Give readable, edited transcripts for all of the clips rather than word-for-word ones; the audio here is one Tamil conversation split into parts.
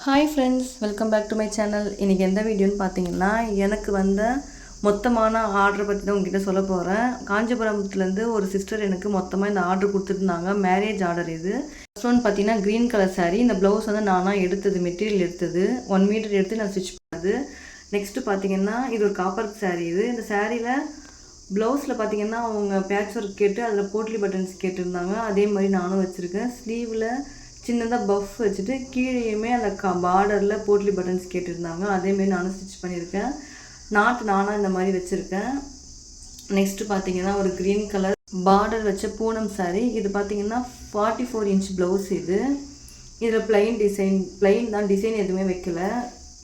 Hi friends, welcome back to my channel. இன்றைக்கி எந்த வீடியோன்னு பார்த்தீங்கன்னா, எனக்கு வந்த மொத்தமான ஆர்டரை பற்றி தான் உங்ககிட்ட சொல்ல போகிறேன். காஞ்சிபுரத்துலேருந்து ஒரு சிஸ்டர் எனக்கு மொத்தமாக இந்த ஆர்டர் கொடுத்துருந்தாங்க. மேரேஜ் ஆர்டர் இது. ஃபர்ஸ்ட் ஒன் பார்த்தீங்கன்னா க்ரீன் கலர் சாரீ. இந்த ப்ளவுஸ் வந்து நானாக எடுத்தது, மெட்டீரியல் எடுத்தது, 1 மீட்டர் எடுத்து நான் ஸ்டிச் பண்ணது. நெக்ஸ்ட்டு பார்த்தீங்கன்னா இது ஒரு காப்பர் சாரீ. இந்த சாரியில் ப்ளவுஸில் பார்த்தீங்கன்னா அவங்க பேட்ச் ஒர்க் கேட்டு அதில் போட்லி பட்டன்ஸ் கேட்டிருந்தாங்க. அதே மாதிரி நானும் வச்சுருக்கேன். ஸ்லீவில் சின்னதாக பஃப் வச்சுட்டு கீழேயுமே அந்த பார்டரில் போட்லி பட்டன்ஸ் கேட்டிருந்தாங்க. அதேமாரி நானும் ஸ்டிச் பண்ணியிருக்கேன். நானாக இந்த மாதிரி வச்சுருக்கேன். நெக்ஸ்ட்டு பார்த்தீங்கன்னா ஒரு க்ரீன் கலர் பார்டர் வச்ச பூனம் சாரீ. இது பார்த்தீங்கன்னா 44 இன்ச் ப்ளவுஸ். இதில் ப்ளைன் தான், டிசைன் எதுவுமே வைக்கல.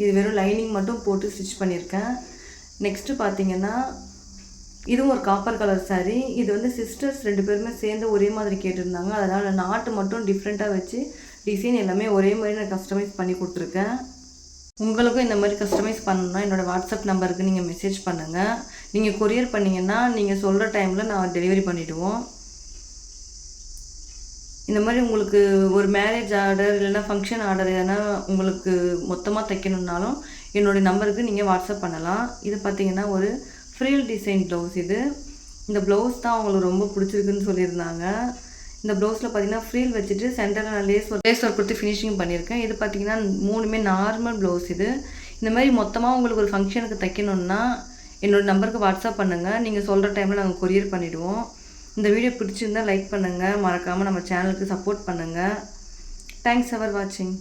இது வெறும் லைனிங் மட்டும் போட்டு ஸ்டிச் பண்ணியிருக்கேன். நெக்ஸ்ட்டு பார்த்தீங்கன்னா இதுவும் ஒரு காப்பர் கலர் சாரீ. இது வந்து சிஸ்டர்ஸ் 2 பேருமே சேர்ந்து ஒரே மாதிரி கேட்டிருந்தாங்க. அதனால் நாட்டு மட்டும் டிஃப்ரெண்ட்டாக வச்சு டிசைன் எல்லாமே ஒரே மாதிரி நான் கஸ்டமைஸ் பண்ணி கொடுத்துருக்கேன். உங்களுக்கும் இந்த மாதிரி கஸ்டமைஸ் பண்ணணுன்னா என்னோடய வாட்ஸ்அப் நம்பருக்கு நீங்கள் மெசேஜ் பண்ணுங்கள். நீங்கள் கொரியர் பண்ணிங்கன்னா நீங்கள் சொல்கிற டைமில் நான் டெலிவரி பண்ணிவிடுவோம். இந்த மாதிரி உங்களுக்கு ஒரு மேரேஜ் ஆர்டர் இல்லைன்னா ஃபங்க்ஷன் ஆர்டர் எதனா உங்களுக்கு மொத்தமாக தைக்கணுன்னாலும் என்னுடைய நம்பருக்கு நீங்கள் வாட்ஸ்அப் பண்ணலாம். இது பார்த்திங்கன்னா ஒரு ஃப்ரீல் டிசைன் ப்ளவுஸ். இந்த ப்ளவுஸ் தான் அவங்களுக்கு ரொம்ப பிடிச்சிருக்குன்னு சொல்லியிருந்தாங்க. இந்த ப்ளவுஸில் பார்த்தீங்கன்னா ஃப்ரீல் வச்சுட்டு சென்டரில் நான் லேஸ் ஒர்க் கொடுத்து ஃபினிஷிங் பண்ணியிருக்கேன். இது பார்த்திங்கன்னா 3மே நார்மல் ப்ளவுஸ். இந்த மாதிரி மொத்தமாக உங்களுக்கு ஒரு ஃபங்க்ஷனுக்கு தைக்கணுன்னா என்னோடய நம்பருக்கு வாட்ஸ்அப் பண்ணுங்கள். நீங்கள் சொல்கிற டைமில் நாங்கள் கொரியர் பண்ணிவிடுவோம். இந்த வீடியோ பிடிச்சிருந்தால் லைக் பண்ணுங்கள். மறக்காமல் நம்ம சேனலுக்கு சப்போர்ட் பண்ணுங்கள். தேங்க்ஸ் ஃபார் வாட்சிங்.